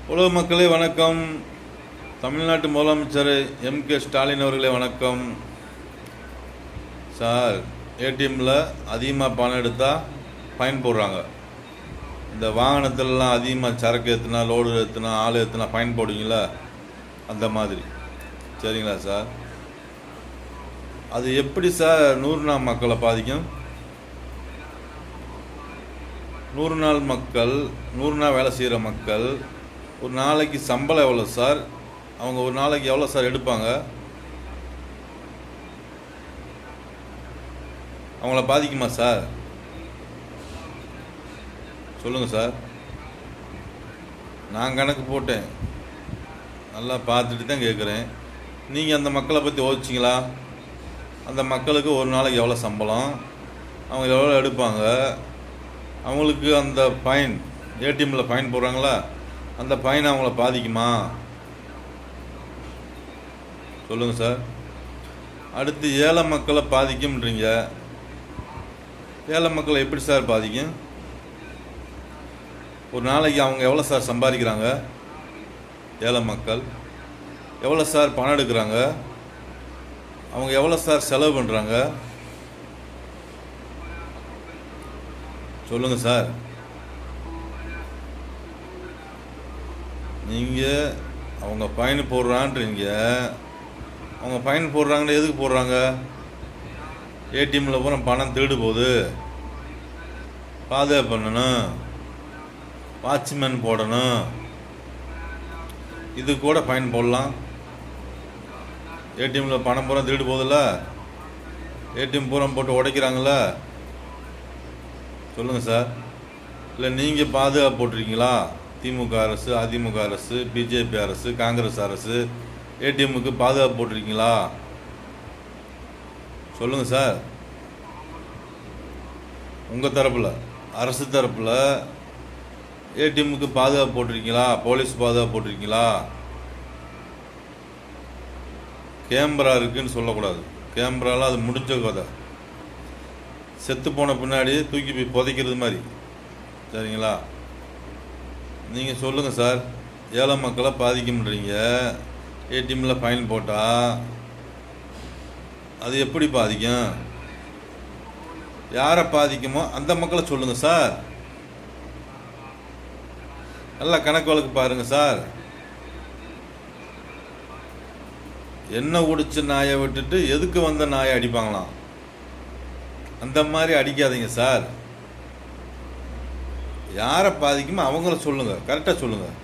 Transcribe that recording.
உலக மக்களே வணக்கம். தமிழ்நாட்டு முதலமைச்சர் எம்.கே. ஸ்டாலின் அவர்களே வணக்கம். சார், ஏடிஎம்மில் அதிகமாக பணம் எடுத்தால் ஃபைன் போடுறாங்க. இந்த வாகனத்திலலாம் அதிகமாக சரக்கு ஏற்றுனா, லோடு ஏற்றுனா, ஆள் ஏற்றுனா ஃபைன் போடுவீங்களா? அந்த மாதிரி. சரிங்களா சார்? அது எப்படி சார் 100 நாள் மக்களை பாதிக்கும்? 100 நாள் மக்கள், 100 நாள் வேலை செய்கிற மக்கள், ஒரு நாளைக்கு சம்பளம் எவ்வளோ சார்? அவங்க ஒரு நாளைக்கு எவ்வளோ சார் எடுப்பாங்க? அவங்கள பாதிக்குமா சார்? சொல்லுங்கள் சார். நான் கணக்கு போட்டேன், நல்லா பார்த்துட்டு தான் கேட்குறேன். நீங்கள் அந்த மக்களை பற்றி யோசிச்சிங்களா? அந்த மக்களுக்கு ஒரு நாளைக்கு எவ்வளோ சம்பளம், அவங்க எவ்வளோ எடுப்பாங்க, அவங்களுக்கு அந்த ஃபைன், ஏடிஎம்மில் ஃபைன் போடுறாங்களா, அந்த ஃபைன் அவங்கள பாதிக்குமா? சொல்லுங்கள் சார். அடுத்து ஏழை மக்களை பாதிக்கும்ன்றீங்க. ஏழை மக்களை எப்படி சார் பாதிக்கும்? ஒரு நாளைக்கு அவங்க எவ்வளோ சார் சம்பாதிக்கிறாங்க? ஏழை மக்கள் எவ்வளோ சார் பணம் எடுக்கிறாங்க? அவங்க எவ்வளோ சார் செலவு பண்ணுறாங்க? சொல்லுங்கள் சார். நீங்கள் அவங்க ஃபைன் போடுறான்றீங்க. அவங்க ஃபைன் போடுறாங்கன்னு எதுக்கு போடுறாங்க? ஏடிஎம்மில் பூரா பணம் திருடு போகுது, பாதுகாப்பு பண்ணணும், வாட்ச்மேன் போடணும், இது கூட ஃபைன் போடலாம். ஏடிஎம்மில் பணம் பூரா திருடு போகுதில்ல, ஏடிஎம் பூரா போட்டு உடைக்கிறாங்கள. சொல்லுங்கள் சார். இல்லை நீங்கள் பாதுகாப்பு போட்டிருக்கீங்களா? திமுக அரசு, அதிமுக அரசு, பிஜேபி அரசு, காங்கிரஸ் அரசு ஏடிஎம்முக்கு பாதுகாப்பு போட்டிருக்கீங்களா? சொல்லுங்கள் சார். உங்கள் தரப்பில், அரசு தரப்பில் ஏடிஎம்முக்கு பாதுகாப்பு போட்டிருக்கீங்களா? போலீஸ் பாதுகாப்பு போட்டிருக்கீங்களா? கேமரா இருக்குதுன்னு சொல்லக்கூடாது. கேமராலாம் அது முடிஞ்ச கதை. செத்து போன பின்னாடி தூக்கி போய் புதைக்கிறது மாதிரி. சரிங்களா? நீங்கள் சொல்லுங்கள் சார். ஏழை மக்களை பாதிக்கும்ன்றீங்க. ஏடிஎம்மில் ஃபைன் போட்டால் அது எப்படி பாதிக்கும்? யாரை பாதிக்குமோ அந்த மக்களை சொல்லுங்கள் சார். நல்லா கணக்கு வழக்கு பாருங்கள் சார். எண்ணெய் குடிச்ச நாயை விட்டுட்டு எதுக்கு வந்த நாயை அடிப்பாங்களாம். அந்த மாதிரி அடிக்காதீங்க சார். யாரை பாதிக்குமோ அவங்கள சொல்லுங்கள், கரெக்டாக சொல்லுங்கள்.